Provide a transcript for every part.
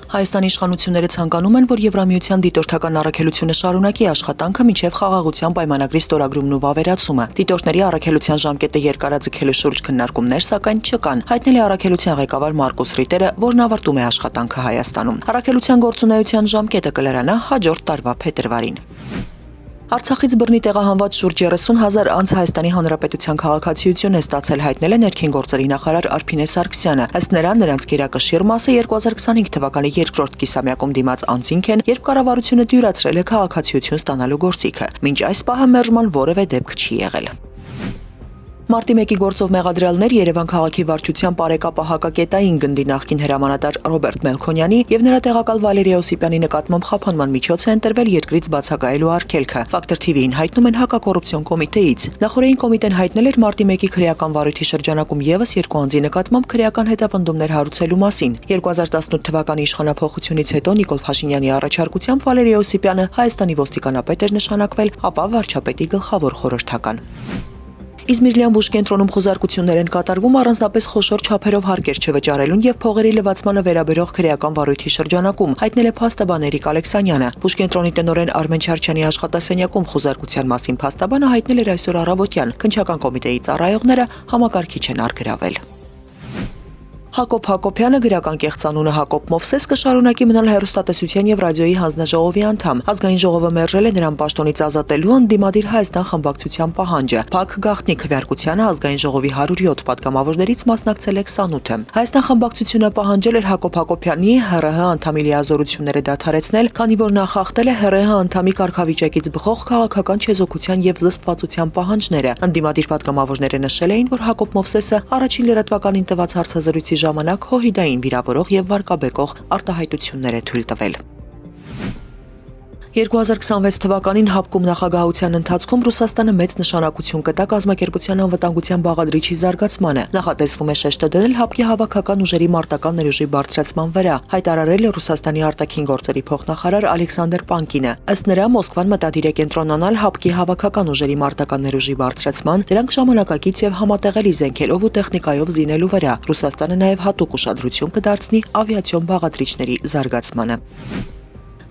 Հայաստանի իշխանությունները ցանկանում են, որ Եվրամիության դիտորդական առաքելությունը շարունակի աշխատանքը մինչև խաղաղության պայմանագրի ստորագրումն ու վավերացումը։ Դիտորդների առաքելության ժամկետը երկարաձգելու շուրջ քննարկումներ սակայն չկան, հայտնել է առաքելության ղեկավար Մարկոս Ռիտերը, որն ավարտում է աշխատանքը Հայաստանում։ Առաքելության գործունեության ժամկետը կլրանա հաջորդ տարվա փետրվարին։ Արցախից բռնի տեղահանված շուրջ 30,000 անձ Հայաստանի Հանրապետության քաղաքացիություն է ստացել, հայտնել է ներքին գործերի նախարար Արփինե Սարգսյանը։ Ըստ նրա, նրանց գերակշիռ մասը 2025 թվականի երկրորդ կիսամյակում դիմաց անձինք են, երբ կառավարությունը դյուրացրել է քաղաքացիություն ստանալու գործիքը։ Մինչ այս պահը մերժման որևէ դեպք չի եղել։ Մարտի 1-ի գործով մեղադրյալներ Երևան քաղաքի վարչության Պարեկապա հակակետային գնդի նախկին հրամանատար Ռոբերտ Մելքոնյանի եւ նրա տեղակալ Վալերիա Օսիպյանի նկատմամբ խափանման միջոց է ընտրվել երկրից բացակայելու արգելքը։ Ֆակտոր TV-ին հայտնում են հակակոռուպցիոն կոմիտեից։ Նախորդային կոմիտեն հայտնել էր մարտի 1-ի քրեական վարույթի շրջանակում եւս երկու անձի նկատմամբ քրեական հետապնդումներ հարուցելու մասին։ 2018 թվականի իշխանափոխությունից հետո Նիկոլ Փաշինյանի առաջարկությամբ Վալերիա Օսիպյանը Հայաստանի ոստիկանապետ էր նշանակվել, ապա վարչապետի գլխավոր խորհրդական։ Իզմիրլյան բուժ կենտրոնում խոզարկություններ են կատարվում առանձնապես խոշոր չափերով հարկեր չվճարելուն եւ փողերի լվացմանը վերաբերող քրեական վարույթի շրջանակում, հայտնել է փաստաբան Էրիկ Ալեքսանյանը։ Բուժ կենտրոնի տնօրեն Արմեն Չարչյանի աշխատասենյակում խոզարկության մասին փաստաբանը հայտնել էր այսօր առավոտյան։ Քննչական կոմիտեի ծառայողները համակարգիչ են արգելավել։ Հակոբ Հակոբյանը գրական կեղծանունը Հակոբ Մովսես կշարունակի մնալ հեռուստատեսության եւ ռադիոյի հանձնաժողովի անդամ։ Ազգային ժողովը մերժել է նրան պաշտոնից ազատելու ընդդիմադիր Հայաստան խմբակցության պահանջը։ Փակ գաղտնի քվեարկությանը ազգային ժողովի 107 պատգամավորներից մասնակցել է 28-ը։ Հայաստան խմբակցությունը պահանջել էր Հակոբ Հակոբյանի ՀՌՀ անդամի լիազորությունները դադարեցնել, քանի որ նա խախտել է ՀՌՀ անդամի կարգավիճակից բխող քաղաքական չեզոքության եւ զսպվածության պահանջները։ Ընդդիմադիր պատգամավորները նշել էին, որ Հակոբ Մովսեսը առաջին լրատվականին տված հարցազրույցի ժամանակ հոհիդային վիրավորող եւ վարկաբեկող արտահայտություններ է թույլ տվել։ 2026 թվականին հապկում նախագահության ընթացքում Ռուսաստանը մեծ նշանակություն կտա կազմակերպության անվտանգության բաղադրիչի զարգացմանը։ Նախատեսվում է շեշտը դնել հապկի հավաքական ուժերի մարտական ներուժի բարձրացման վրա, հայտարարել է Ռուսաստանի արտաքին գործերի փոխնախարար Ալեքսանդր Պանկինը։ Ըստ նրա, Մոսկվան մտադիր է կենտրոնանալ հապկի հավաքական ուժերի մարտական ներուժի բարձրացման, դրանք ժամանակակից եւ համատեղելի զենքերով ու տեխնիկայով զինելու վրա։ Ռուսաստանը նաեւ հատուկ ուշադրություն կդարձնի ավիացիոն բաղադրիչների զարգացմանը։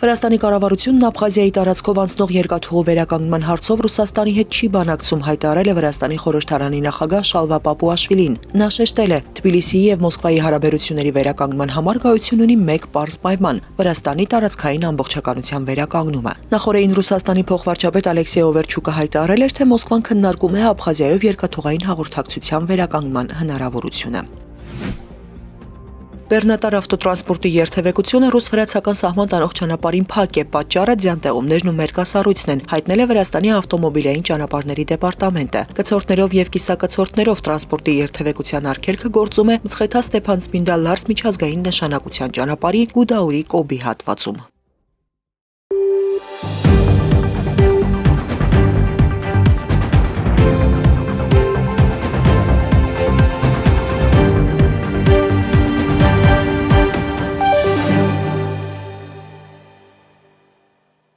Վրաստանի կառավարությունն Աբխազիայի տարածքով անցնող երկաթուղու վերականգնման հարցով Ռուսաստանի հետ չի բանակցում, հայտարարել է Վրաստանի խորհրդարանի նախագահ Շալվա Պապուաշվիլին։ Նա շեշտել է, Թբիլիսիի եւ Մոսկվայի հարաբերությունների վերականգնման համար գոյություն ունի մեկ պարզ պայման՝ Վրաստանի տարածքային ամբողջականության վերականգնումը։ Նախորդին Ռուսաստանի փոխվարչապետ Ալեքսեյ Օվերչուկը հայտարարել էր, թե Մոսկվան քննարկում է Աբխազիայով երկաթուղային հաղորդակցության վերականգնման հնարավորությունը։ Բեռնատար ավտոտրանսպորտի երթևեկությունը ռուս-վրացական սահման տանող ճանապարհին փակ է, պատճառը ձյանտեղումներն ու մերկասառույցն են, հայտնել է Վրաստանի ավտոմոբիլային ճանապարհների դեպարտամենտը։ Կցորդներով եւ կիսակցորդներով տրանսպորտի երթևեկության արգելքը գործում է Մցխետա-Ստեփան-Ծմինդա-Լարս միջազգային նշանակության ճանապարհի Գուդաուրի Կոբի հատվածում։